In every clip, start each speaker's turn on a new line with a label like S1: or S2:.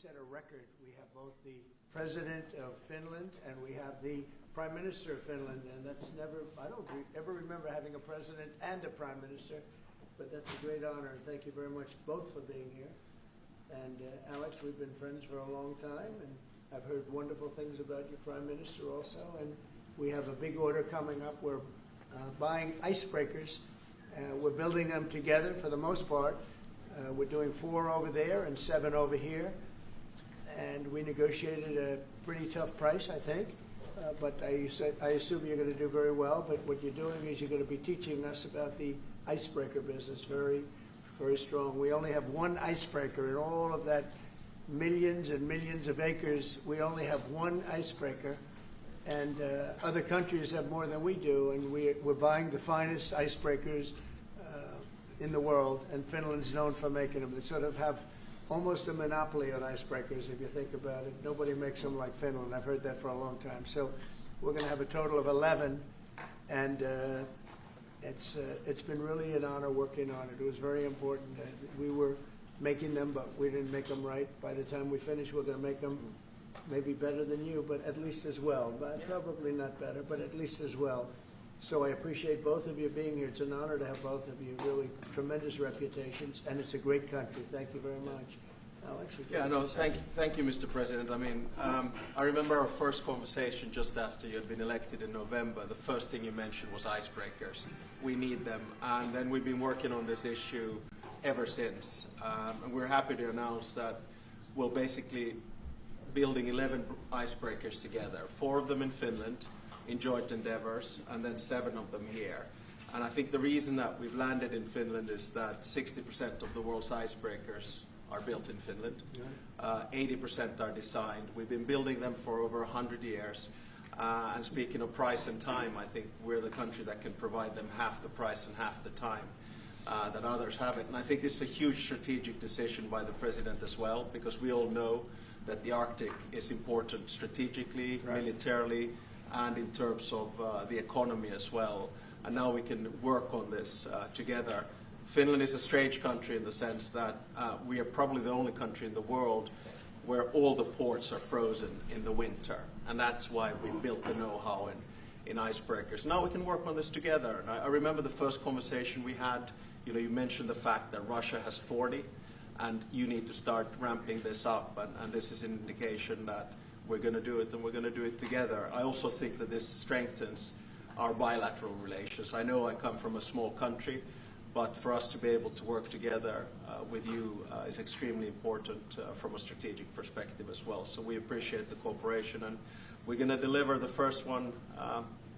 S1: set a record. We have both the President of Finland and we have the Prime Minister of Finland, and that's never, I don't ever remember having a President and a Prime Minister, but that's a great honor, and thank you very much both for being here. And Alex, we've been friends for a long time, and I've heard wonderful things about your Prime Minister also, and we have a big order coming up. We're buying icebreakers. We're building them together for the most part. We're doing 4 over there and 7 over here. And we negotiated a pretty tough price, I think. But I assume you're going to do very well. But what you're doing is you're going to be teaching us about the icebreaker business very, very strong. We only have one icebreaker in all of that millions and millions of acres. We only have one icebreaker. And other countries have more than we do. And we're buying the finest icebreakers in the world. And Finland's known for making them. They sort of have almost a monopoly on icebreakers, if you think about it. Nobody makes them like Finland. I've heard that for a long time. So we're going to have a total of 11, and it's been really an honor working on it. It was very important. We were making them, but we didn't make them right. By the time we finish, we're going to make them maybe better than you, but at least as well. But probably not better, but at least as well. So I appreciate both of you being here. It's an honor to have both of you. Really tremendous reputations, and it's a great country. Thank you very much. Alex?
S2: Yeah, no, thank you, Mr. President. I mean, I remember our first conversation just after you had been elected in November. The first thing you mentioned was icebreakers. We need them, and then we've been working on this issue ever since. And we're happy to announce that we're basically building 11 icebreakers together, 4 of them in Finland, in joint endeavors, and then 7 of them here. And I think the reason that we've landed in Finland is that 60% of the world's icebreakers are built in Finland. 80% are designed. We've been building them for over 100 years. And speaking of price and time, I think we're the country that can provide them half the price and half the time that others have it. And I think it's a huge strategic decision by the President as well, because we all know that the Arctic is important strategically, militarily, and in terms of the economy as well. And now we can work on this together. Finland is a strange country in the sense that we are probably the only country in the world where all the ports are frozen in the winter. And that's why we built the know-how in icebreakers. Now we can work on this together. And I remember the first conversation we had, you mentioned the fact that Russia has 40, and you need to start ramping this up. And this is an indication that we're going to do it, and we're going to do it together. I also think that this strengthens our bilateral relations. I know I come from a small country, but for us to be able to work together with you is extremely important from a strategic perspective as well. So we appreciate the cooperation, and we're going to deliver the first one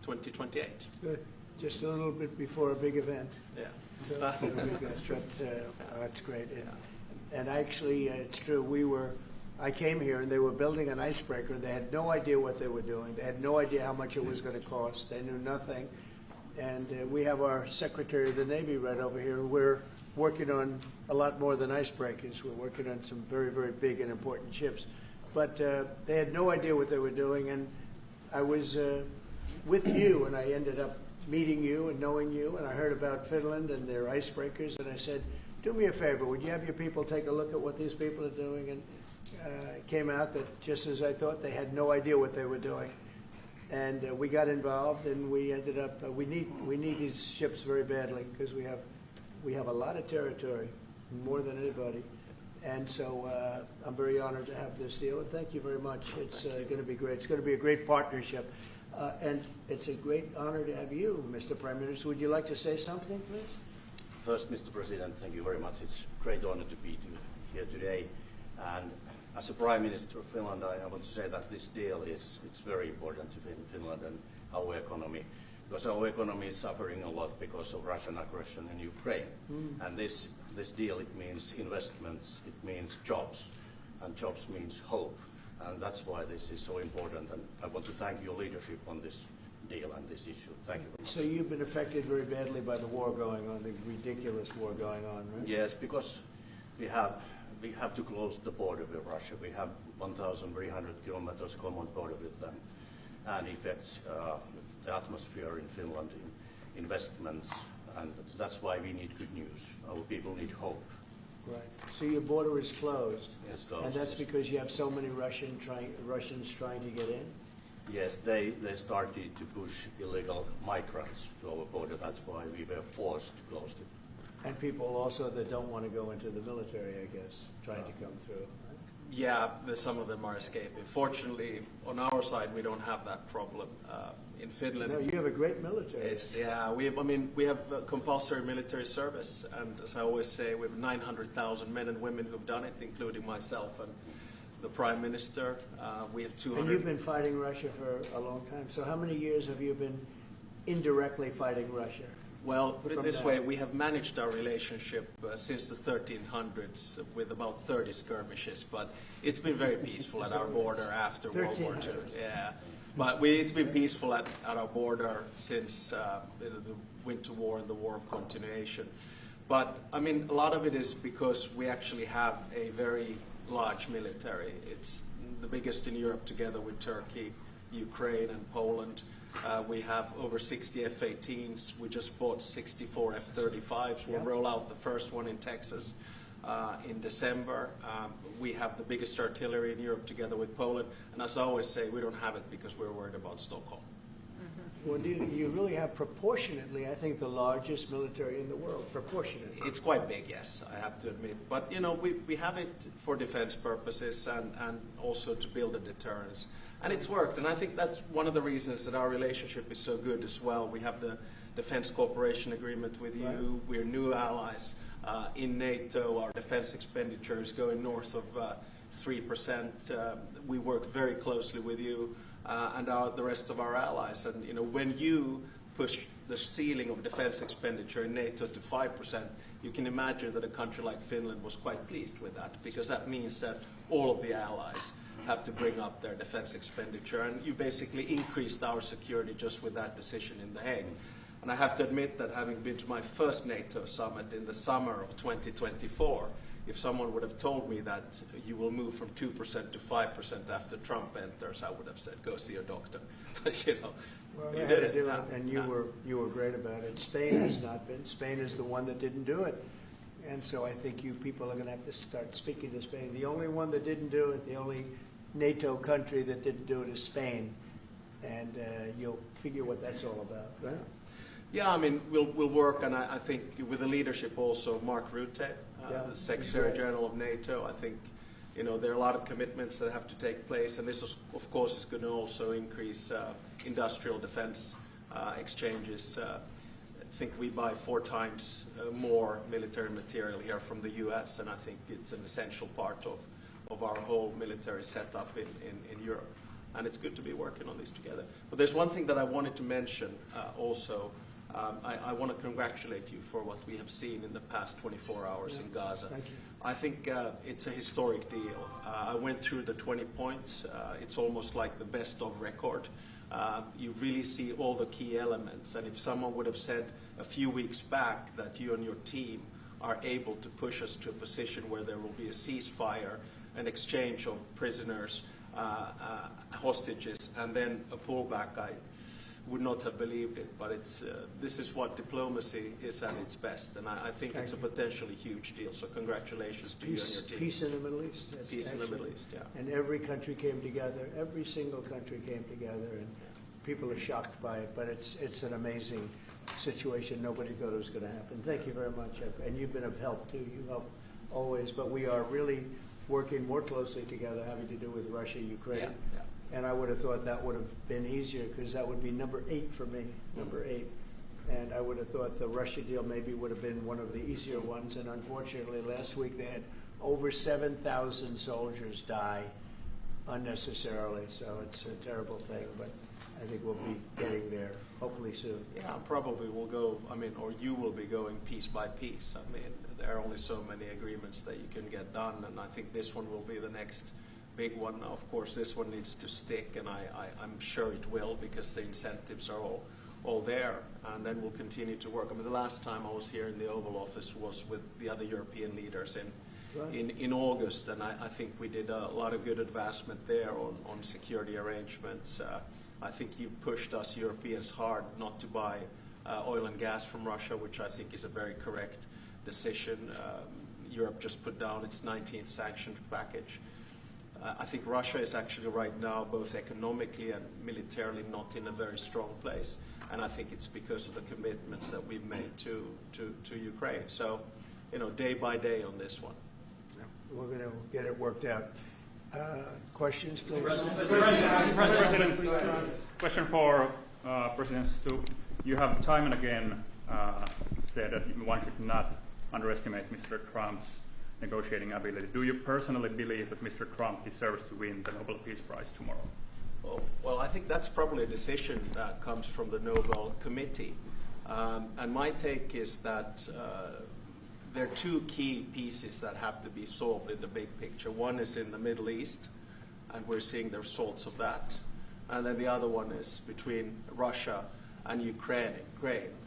S2: 2028.
S1: Good. Just a little bit before a big event.
S2: Yeah.
S1: So that's great. And actually, it's true. I came here and they were building an icebreaker. They had no idea what they were doing. They had no idea how much it was going to cost. They knew nothing. And we have our Secretary of the Navy right over here, and we're working on a lot more than icebreakers. We're working on some very, very big and important ships. But they had no idea what they were doing. And I was with you, and I ended up meeting you and knowing you, and I heard about Finland and their icebreakers, and I said, do me a favor, would you have your people take a look at what these people are doing? And it came out that just as I thought, they had no idea what they were doing. And we got involved, and we ended up, we need these ships very badly because we have a lot of territory, more than anybody. And so I'm very honored to have this deal, and thank you very much. It's going to be great. It's going to be a great partnership. And it's a great honor to have you, Mr. Prime Minister. Would you like to say something, please?
S3: First, Mr. President, thank you very much. It's a great honor to be here today. And as a Prime Minister of Finland, I want to say that this deal it's very important to Finland and our economy, because our economy is suffering a lot because of Russian aggression in Ukraine. And this deal, it means investments, it means jobs, and jobs means hope. And that's why this is so important. And I want to thank your leadership on this deal and this issue. Thank you.
S1: So you've been affected very badly by the war going on, the ridiculous war going on, right?
S3: Yes, because we have to close the border with Russia. We have 1,300 kilometers common border with them, and affects the atmosphere in Finland, in investments, and that's why we need good news. Our people need hope.
S1: Right. So your border is closed?
S3: Yes, closed.
S1: And that's because you have so many Russians trying to get in?
S3: Yes, they started to push illegal migrants to our border. That's why we were forced to close it.
S1: And people also that don't want to go into the military, I guess, trying to come through.
S2: Yeah, some of them are escaping. Fortunately, on our side, we don't have that problem. In Finland,
S1: No, you have a great military.
S2: We have compulsory military service, and as I always say, we have 900,000 men and women who've done it, including myself and the Prime Minister. We have 200.
S1: And you've been fighting Russia for a long time. So how many years have you been indirectly fighting Russia?
S2: Well, put it this way, we have managed our relationship since the 1300s with about 30 skirmishes, but it's been very peaceful at our border after World War II. Yeah, but it's been peaceful at our border since the Winter War and the War of Continuation. But, I mean, a lot of it is because we actually have a very large military. It's the biggest in Europe together with Turkey, Ukraine, and Poland. We have over 60 F-18s. We just bought 64 F-35s. We'll roll out the first one in Texas in December. We have the biggest artillery in Europe together with Poland. And as I always say, we don't have it because we're worried about Stockholm.
S1: Well, you really have proportionately, I think, the largest military in the world, proportionately.
S2: It's quite big, yes, I have to admit. But, you know, we have it for defense purposes and also to build a deterrence. And it's worked, and I think that's one of the reasons that our relationship is so good as well. We have the Defense Cooperation Agreement with you. Right. We're new allies in NATO. Our defense expenditure is going north of 3%. We work very closely with you and the rest of our allies. And, you know, when you push the ceiling of defense expenditure in NATO to 5%, you can imagine that a country like Finland was quite pleased with that, because that means that all of the allies have to bring up their defense expenditure, and you basically increased our security just with that decision in The Hague. And I have to admit that having been to my first NATO summit in the summer of 2024, if someone would have told me that you will move from 2% to 5% after Trump enters, I would have said, go see your doctor. But, you know,
S1: well,
S2: you did it.
S1: And you were great about it. Spain has not been. Spain is the one that didn't do it. And so I think you people are going to have to start speaking to Spain. The only one that didn't do it, the only NATO country that didn't do it is Spain, and you'll figure what that's all about, right?
S2: Yeah, I mean, we'll work, and I think with the leadership also, Mark Rutte, the Secretary General of NATO, I think, you know, there are a lot of commitments that have to take place, and this, of course, is going to also increase industrial defense exchanges. I think we buy 4 times more military material here from the U.S., and I think it's an essential part of our whole military setup in Europe. And it's good to be working on this together. But there's one thing that I wanted to mention also. I want to congratulate you for what we have seen in the past 24 hours in Gaza.
S1: Thank you.
S2: I think it's a historic deal. I went through the 20 points. It's almost like the best of record. You really see all the key elements. And if someone would have said a few weeks back that you and your team are able to push us to a position where there will be a ceasefire, an exchange of prisoners, hostages, and then a pullback, I would not have believed it. But this is what diplomacy is at its best, and I think it's a potentially huge deal. So congratulations to you and your team.
S1: Peace in the Middle East. Yes,
S2: peace in the Middle East, yeah.
S1: And every country came together. Every single country came together, and people are shocked by it. But it's an amazing situation. Nobody thought it was going to happen. Thank you very much, and you've been of help too. You help always, but we are really working more closely together, having to do with Russia, Ukraine.
S2: Yeah.
S1: And I would have thought that would have been easier, because that would be number 8 for me, number 8. And I would have thought the Russia deal maybe would have been one of the easier ones. And unfortunately, last week they had over 7,000 soldiers die unnecessarily. So it's a terrible thing, but I think we'll be getting there hopefully soon.
S2: Yeah, probably we'll go, I mean, or you will be going piece by piece. I mean, there are only so many agreements that you can get done, and I think this one will be the next big one. Of course, this one needs to stick, and I'm sure it will, because the incentives are all there, and then we'll continue to work. I mean, the last time I was here in the Oval Office was with the other European leaders in August, and I think we did a lot of good advancement there on security arrangements. I think you pushed us Europeans hard not to buy oil and gas from Russia, which I think is a very correct decision. Europe just put down its 19th sanctions package. I think Russia is actually right now, both economically and militarily, not in a very strong place. And I think it's because of the commitments that we've made to Ukraine. So, day by day on this one.
S1: We're going to get it worked out. Questions, please?
S4: President, question for President Stubb. You have time and again said that one should not underestimate Mr. Trump's negotiating ability. Do you personally believe that Mr. Trump deserves to win the Nobel Peace Prize tomorrow?
S2: Well, I think that's probably a decision that comes from the Nobel Committee. And my take is that there are two key pieces that have to be solved in the big picture. One is in the Middle East, and we're seeing the results of that. And then the other one is between Russia and Ukraine.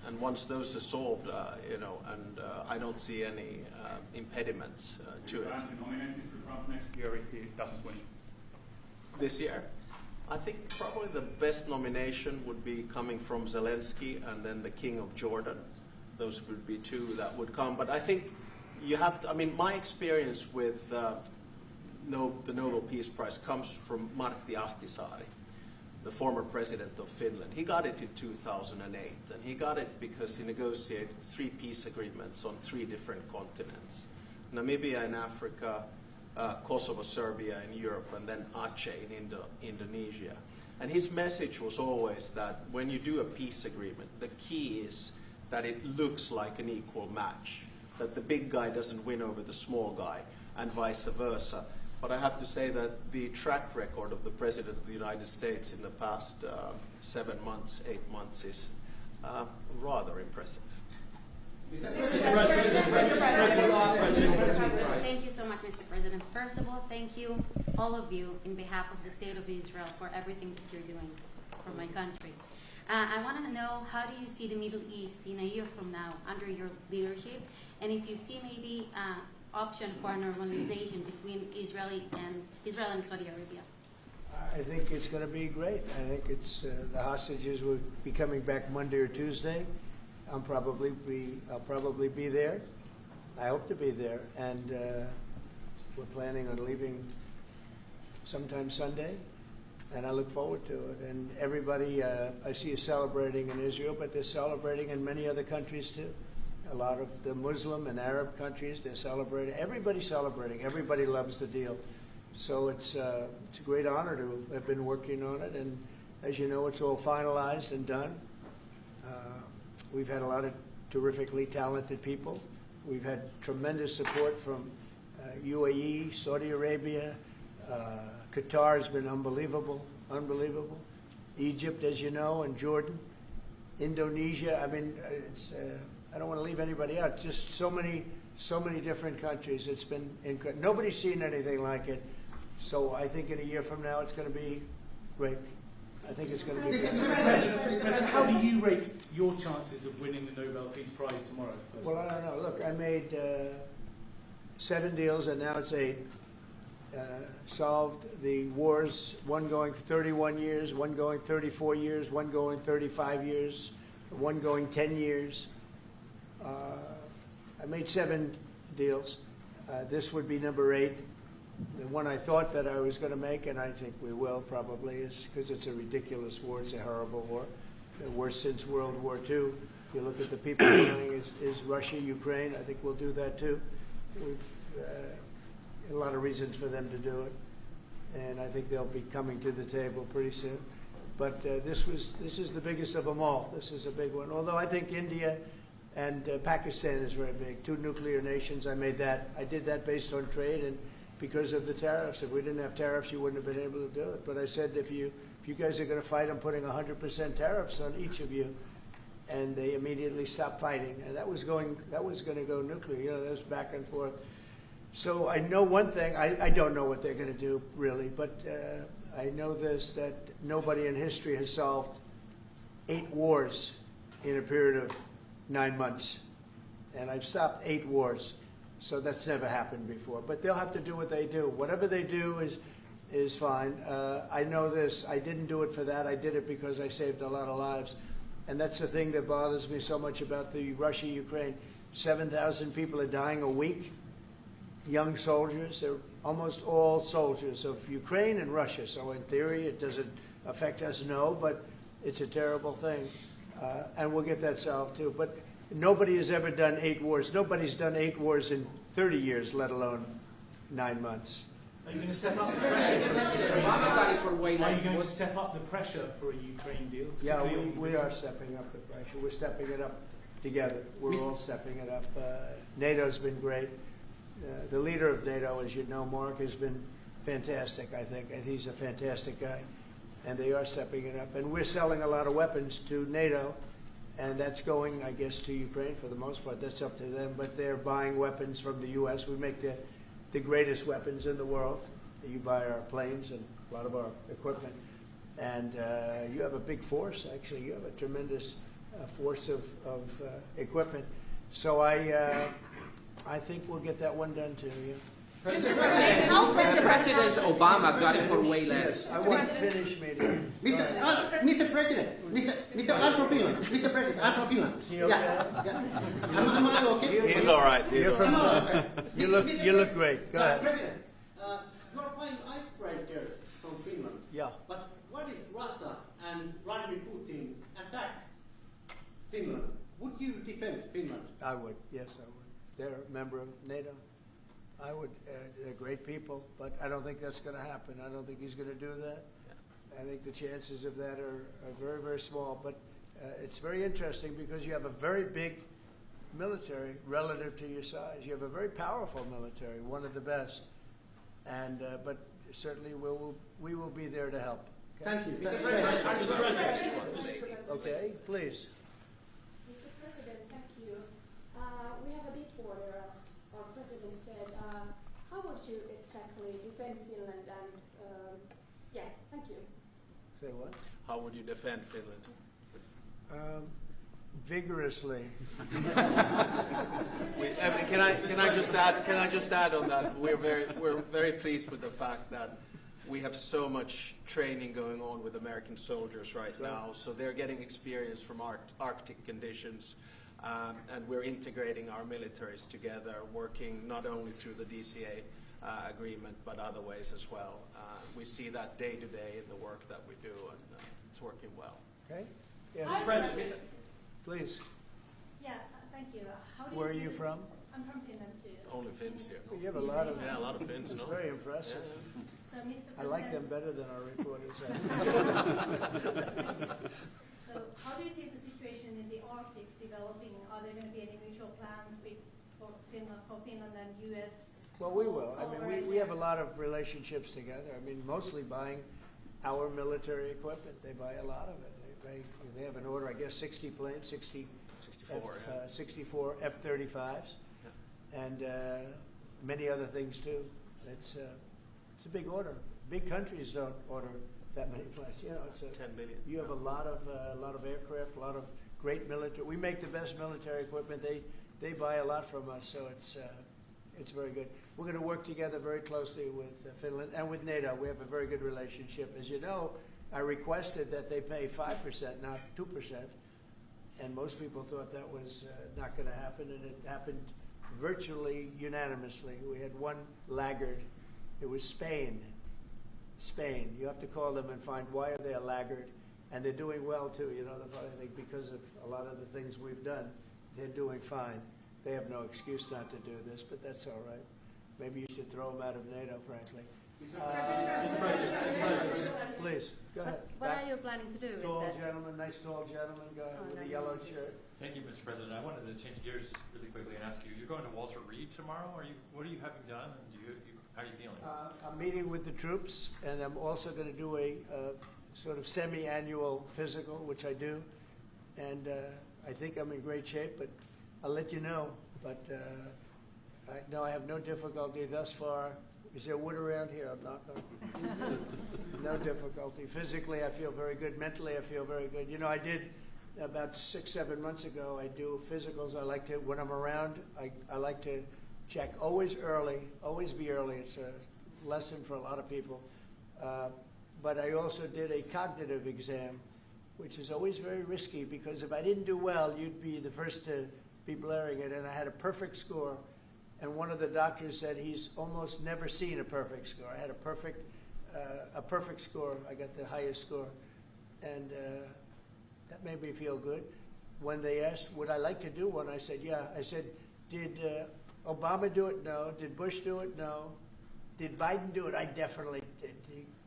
S2: And once those are solved, and I don't see any impediments to it.
S4: Do you nominate Mr. Trump next year if he doesn't win?
S2: This year? I think probably the best nomination would be coming from Zelensky and then the King of Jordan. Those would be two that would come. But I think you have to, my experience with the Nobel Peace Prize comes from Martti Ahtisaari, the former president of Finland. He got it in 2008, and he got it because he negotiated 3 peace agreements on 3 different continents. Namibia in Africa, Kosovo, Serbia in Europe, and then Aceh in Indonesia. And his message was always that when you do a peace agreement, the key is that it looks like an equal match, that the big guy doesn't win over the small guy, and vice versa. But I have to say that the track record of the President of the United States in the past 7 months, 8 months is rather impressive.
S5: Thank you so much, Mr. President. First of all, thank you, all of you, in behalf of the State of Israel, for everything that you're doing for my country. I want to know, how do you see the Middle East in a year from now under your leadership? And if you see maybe option for normalization between Israel and Saudi Arabia?
S1: I think it's going to be great. I think it's the hostages will be coming back Monday or Tuesday. I'll probably be there. I hope to be there, and we're planning on leaving sometime Sunday, and I look forward to it. And everybody I see is celebrating in Israel, but they're celebrating in many other countries too. A lot of the Muslim and Arab countries, they're celebrating. Everybody's celebrating. Everybody loves the deal. So it's a great honor to have been working on it, and as you know, it's all finalized and done. We've had a lot of terrifically talented people. We've had tremendous support from UAE, Saudi Arabia. Qatar has been unbelievable. Egypt, as you know, and Jordan. Indonesia, I don't want to leave anybody out. Just so many different countries. It's been incredible. Nobody's seen anything like it. So I think in a year from now, it's going to be great. I think it's going to be great.
S6: Mr. President, how do you rate your chances of winning the Nobel Peace Prize tomorrow?
S1: Well, I don't know. Look, I made 7 deals, and now it's 8. Solved the wars, one going 31 years, one going 34 years, one going 35 years, one going 10 years. I made 7 deals. This would be number 8. The one I thought that I was going to make, and I think we will probably, is because it's a ridiculous war. It's a horrible war. The worst since World War II. If you look at the people dying, is Russia, Ukraine. I think we'll do that too. We've a lot of reasons for them to do it, and I think they'll be coming to the table pretty soon. But this is the biggest of them all. This is a big one. Although I think India and Pakistan is very big. 2 nuclear nations. I did that based on trade and because of the tariffs. If we didn't have tariffs, you wouldn't have been able to do it. But I said, if you guys are going to fight, I'm putting 100% tariffs on each of you. And they immediately stopped fighting. And that was going to go nuclear. That was back and forth. So I know one thing. I don't know what they're going to do, really. But I know this, that nobody in history has solved 8 wars in a period of 9 months. And I've stopped 8 wars. So that's never happened before. But they'll have to do what they do. Whatever they do is fine. I know this. I didn't do it for that. I did it because I saved a lot of lives. And that's the thing that bothers me so much about the Russia-Ukraine. 7,000 people are dying a week. young soldiers. They're almost all soldiers of Ukraine and Russia. So in theory, it doesn't affect us, no, but it's a terrible thing. And we'll get that solved too. But nobody has ever done 8 wars. Nobody's done 8 wars in 30 years, let alone 9 months.
S6: Are you going to step up the pressure for a Ukraine deal?
S1: Yeah, we are stepping up the pressure. We're stepping it up together. We're all stepping it up. NATO's been great. The leader of NATO, as you know, Mark, has been fantastic, I think. And he's a fantastic guy. And they are stepping it up. And we're selling a lot of weapons to NATO. And that's going, I guess, to Ukraine for the most part. That's up to them. But they're buying weapons from the U.S. We make the greatest weapons in the world. You buy our planes and a lot of our equipment. And you have a big force, actually. You have a tremendous force of equipment. So I think we'll get that one done too, yeah.
S7: President Obama got it for way less.
S1: I won't finish, maybe.
S7: Mr. President, Mr. I'm from Finland. Mr. President, I'm from Finland. Am I okay?
S2: He's all right.
S1: You're from, you look great. Go ahead.
S7: President, you are buying icebreakers from Finland.
S1: Yeah.
S7: But what if Russia and Vladimir Putin attacks Finland? Would you defend Finland?
S1: I would, yes, I would. They're a member of NATO. I would. They're great people, but I don't think that's going to happen. I don't think he's going to do that. I think the chances of that are very, very small. But it's very interesting because you have a very big military relative to your size. You have a very powerful military, one of the best. And but certainly we will be there to help. Okay?
S7: Thank you.
S1: Okay, please.
S8: Mr. President, thank you. We have a big border, as our president said. How would you exactly defend Finland? And thank you.
S1: Say what?
S2: How would you defend Finland?
S1: Vigorously.
S2: Can I just add on that? We're very pleased with the fact that we have so much training going on with American soldiers right now. So they're getting experience from Arctic conditions. And we're integrating our militaries together, working not only through the DCA agreement, but other ways as well. We see that day to day in the work that we do, and it's working well.
S1: Okay? Yeah. Please.
S9: Yeah, thank you.
S1: Where are you from?
S9: I'm from Finland too.
S2: Only Finns here.
S1: You have a lot of.
S2: Yeah, a lot of Finns.
S1: It's
S2: no?
S1: very impressive.
S9: So, Mr.
S1: I like them
S9: President,
S1: better than our reporters.
S9: So, how do you see the situation in the Arctic developing? Are there going to be any mutual plans for Finland and U.S.?
S1: Well, we will. I mean, we have a lot of relationships together. I mean, mostly buying our military equipment. They buy a lot of it. They have an order, I guess, 60 planes, 64 F-35s, and many other things too. It's a big order. Big countries don't order that many planes. You know, it's
S2: 10 billion.
S1: You have a lot of aircraft, a lot of great military. We make the best military equipment. They buy a lot from us, so it's very good. We're going to work together very closely with Finland and with NATO. We have a very good relationship. As you know, I requested that they pay 5%, not 2%, and most people thought that was not going to happen, and it happened virtually unanimously. We had one laggard. It was Spain. Spain. You have to call them and find why are they a laggard, and they're doing well too. You know, the funny thing, because of a lot of the things we've done, they're doing fine. They have no excuse not to do this, but that's all right. Maybe you should throw them out of NATO, frankly. Please, go ahead.
S5: What are you planning to do with
S1: Tall
S5: that?
S1: gentleman, nice tall gentleman, go ahead with the yellow shirt.
S10: Thank you, Mr. President. I wanted to change gears really quickly and ask you, you're going to Walter Reed tomorrow? What are you having done, and how are you feeling?
S1: I'm meeting with the troops, and I'm also going to do a sort of semi-annual physical, which I do, and I think I'm in great shape, but I'll let you know. But I have no difficulty thus far. Is there wood around here? I'm not going. No difficulty. Physically, I feel very good. Mentally, I feel very good. You know, I did about 6-7 months ago. I do physicals. I like to, when I'm around, I like to check always early. Always be early. It's a lesson for a lot of people. But I also did a cognitive exam, which is always very risky because if I didn't do well, you'd be the first to be blaring it. And I had a perfect score. and one of the doctors said he's almost never seen a perfect score. I had a perfect score. I got the highest score, and that made me feel good. When they asked, would I like to do one, I said, yeah. I said, did Obama do it? No. Did Bush do it? No. Did Biden do it? I definitely did.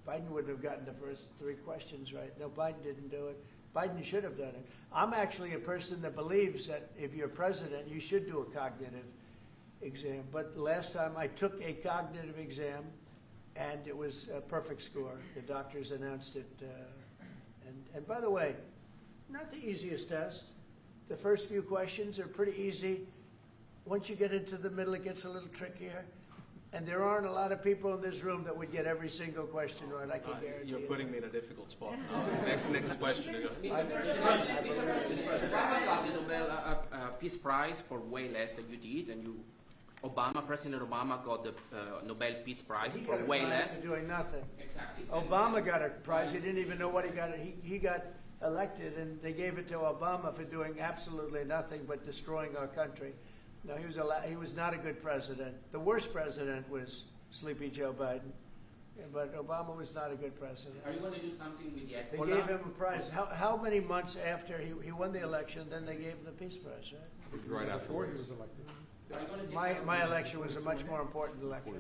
S1: Biden wouldn't have gotten the first 3 questions right. No, Biden didn't do it. Biden should have done it. I'm actually a person that believes that if you're president, you should do a cognitive exam. But last time I took a cognitive exam, and it was a perfect score. The doctors announced it. And by the way, not the easiest test. The first few questions are pretty easy. Once you get into the middle, it gets a little trickier. And there aren't a lot of people in this room that would get every single question right, I can guarantee you.
S2: You're putting me in a difficult spot. Next question.
S11: Obama got the Nobel Peace Prize for way less than you did, and President Obama got the Nobel Peace Prize for way less.
S1: For doing nothing.
S11: Exactly.
S1: Obama got a prize. He didn't even know what he got. He got elected, and they gave it to Obama for doing absolutely nothing but destroying our country. No, he was not a good president. The worst president was Sleepy Joe Biden, but Obama was not a good president.
S11: Are you going to do something with the
S1: They
S11: Hezbollah?
S1: gave him a prize. How many months after he won the election, then they gave him the Peace Prize, right?
S12: It was right after he was elected.
S1: My election was a much more important election.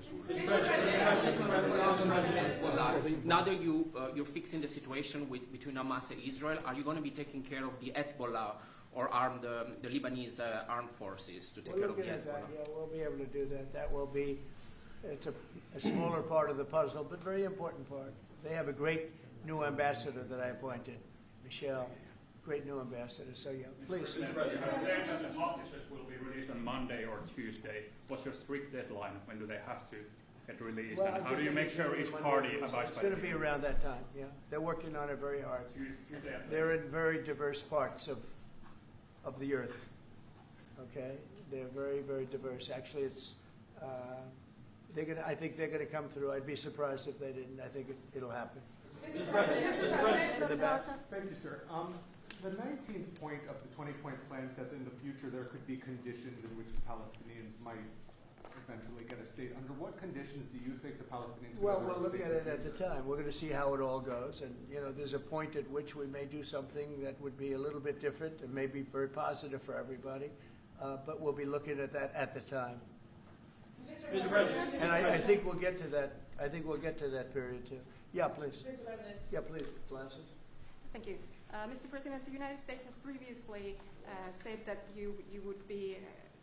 S11: Now that you're fixing the situation between Hamas and Israel, are you going to be taking care of the Hezbollah or the Lebanese armed forces to take care of the Hezbollah?
S1: Yeah, we'll be able to do that. That will be, it's a smaller part of the puzzle, but very important part. They have a great new ambassador that I appointed, Michelle. Great new ambassador. So yeah, please.
S4: You have said that the hostages will be released on Monday or Tuesday. What's your strict deadline? When do they have to get released?
S1: Well,
S4: and how do you make sure each party abides by it?
S1: It's going to be around that time. Yeah, they're working on it very hard. They're in very diverse parts of the earth. Okay, they're very, very diverse. Actually, it's I think they're going to come through. I'd be surprised if they didn't. I think it'll happen.
S12: Thank you, sir. The 19th point of the 20-point plan said that in the future there could be conditions in which the Palestinians might eventually get a state. Under what conditions do you think the Palestinians
S1: Well,
S12: will
S1: we'll look at it at the time. We're going to see how it all goes. And, there's a point at which we may do something that would be a little bit different and maybe very positive for everybody. But we'll be looking at that at the time.
S6: Mr. President.
S1: And I think we'll get to that. I think we'll get to that period, too. Yeah, please.
S13: Mr. President.
S1: Yeah, please. Glasses.
S13: Thank you. Mr. President, the United States has previously said that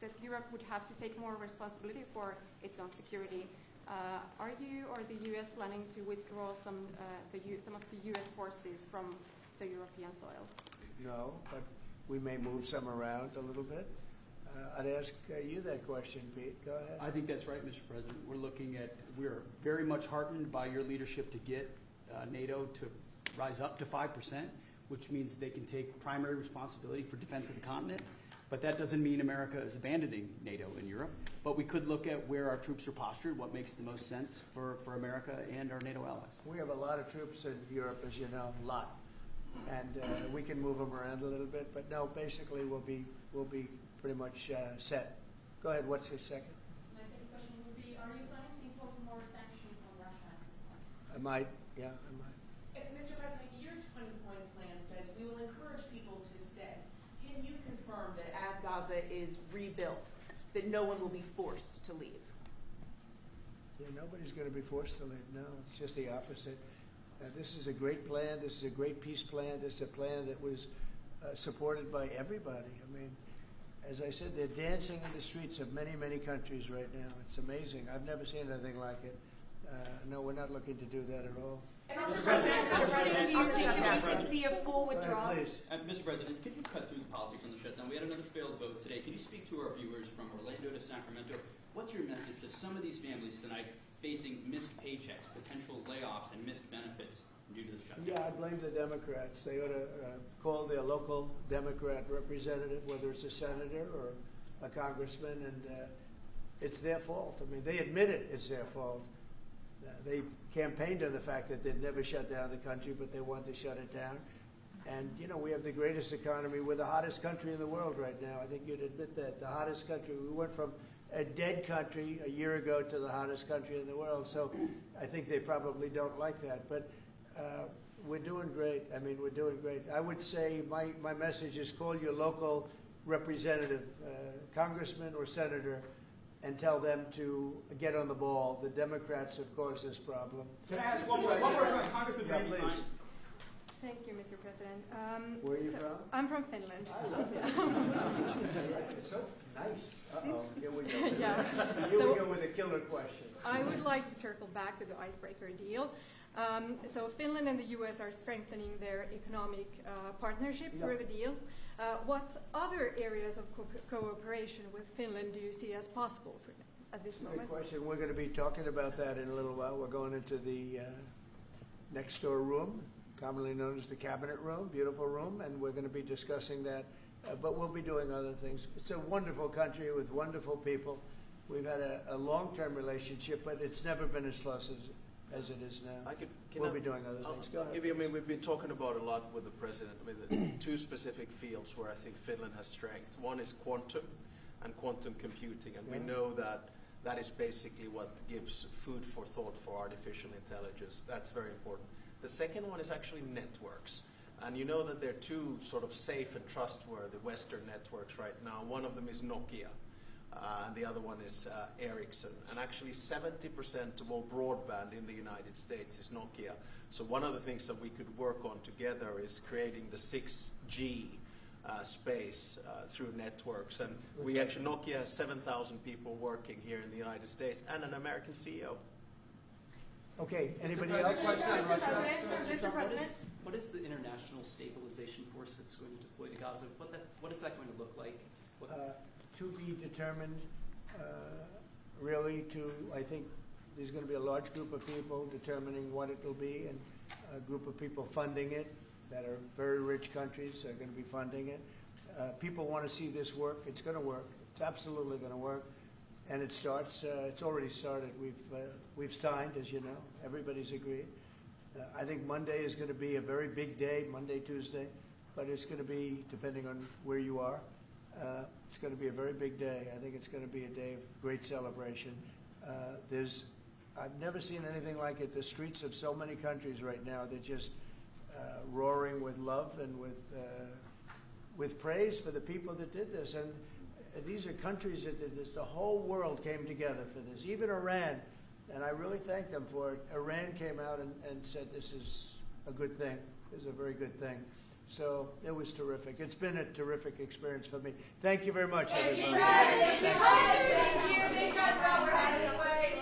S13: that Europe would have to take more responsibility for its own security. Are you or the U.S. planning to withdraw some of the U.S. forces from the European soil?
S1: No, but we may move some around a little bit. I'd ask you that question, Pete. Go ahead.
S14: I think that's right, Mr. President. We're very much heartened by your leadership to get NATO to rise up to 5%, which means they can take primary responsibility for defense of the continent. But that doesn't mean America is abandoning NATO in Europe. But we could look at where our troops are postured, what makes the most sense for America and our NATO allies.
S1: We have a lot of troops in Europe, as you know, a lot. And we can move them around a little bit. But no, basically we'll be pretty much set. Go ahead, what's your second?
S15: My second question would be, are you planning to impose more sanctions on Russia at this point?
S1: I might, yeah, I might.
S16: Mr. President, your 20-point plan says we will encourage people to stay. Can you confirm that as Gaza is rebuilt, that no one will be forced to leave?
S1: Yeah, nobody's going to be forced to leave. No, it's just the opposite. This is a great plan. This is a great peace plan. This is a plan that was supported by everybody. I mean, as I said, they're dancing in the streets of many, many countries right now. It's amazing. I've never seen anything like it. No, we're not looking to do that at all.
S16: Mr. President, how soon do you think that we could see a full withdrawal?
S17: Mr. President, can you cut through the politics on the shutdown? We had another failed vote today. Can you speak to our viewers from Orlando to Sacramento? What's your message to some of these families tonight facing missed paychecks, potential layoffs, and missed benefits due to the shutdown?
S1: Yeah, I blame the Democrats. They ought to call their local Democrat representative, whether it's a senator or a congressman, and it's their fault. I mean, they admit it, it's their fault. They campaigned on the fact that they'd never shut down the country, but they wanted to shut it down. And, we have the greatest economy. We're the hottest country in the world right now. I think you'd admit that. The hottest country. We went from a dead country a year ago to the hottest country in the world. So I think they probably don't like that. But we're doing great. I mean, we're doing great. I would say my message is call your local representative, congressman or senator, and tell them to get on the ball. The Democrats have caused this problem.
S14: Can I ask one more question? Congressman
S1: Yeah, please.
S13: Thank you, Mr. President.
S1: Where are you from?
S13: I'm from Finland.
S1: It's so nice. Uh-oh, here we go.
S13: Yeah.
S1: Here we go with a killer question.
S13: I would like to circle back to the icebreaker deal. So Finland and the U.S. are strengthening their economic partnership through the deal. What other areas of cooperation with Finland do you see as possible at this moment?
S1: Good question. We're going to be talking about that in a little while. We're going into the next door room, commonly known as the cabinet room, beautiful room, and we're going to be discussing that. But we'll be doing other things. It's a wonderful country with wonderful people. We've had a long-term relationship, but it's never been as close as it is now. We'll be doing other things. Go ahead.
S2: I mean, we've been talking about a lot with the president. I mean, the two specific fields where I think Finland has strengths. One is quantum and quantum computing, and we know that that is basically what gives food for thought for artificial intelligence. That's very important. The second one is actually networks. And you know that there are two sort of safe and trustworthy Western networks right now. One of them is Nokia, and the other one is Ericsson. And actually 70% of all broadband in the United States is Nokia. So one of the things that we could work on together is creating the 6G space through networks. And we actually, Nokia has 7,000 people working here in the United States and an American CEO.
S1: Okay, anybody else?
S16: Mr. President.
S17: What is the international stabilization force that's going to deploy to Gaza? What is that going to look like?
S1: To be determined, really I think there's going to be a large group of people determining what it will be, and a group of people funding it that are very rich countries are going to be funding it. People want to see this work. It's going to work. It's absolutely going to work. And it starts, it's already started. We've signed, as you know. Everybody's agreed. I think Monday is going to be a very big day, Monday, Tuesday, but it's going to be, depending on where you are, it's going to be a very big day. I think it's going to be a day of great celebration. I've never seen anything like it. The streets of so many countries right now, they're just roaring with love and with praise for the people that did this. And these are countries that did this. The whole world came together for this, even Iran. And I really thank them for it. Iran came out and said this is a good thing. This is a very good thing. So it was terrific. It's been a terrific experience for me. Thank you very much, everybody.
S16: Thank you.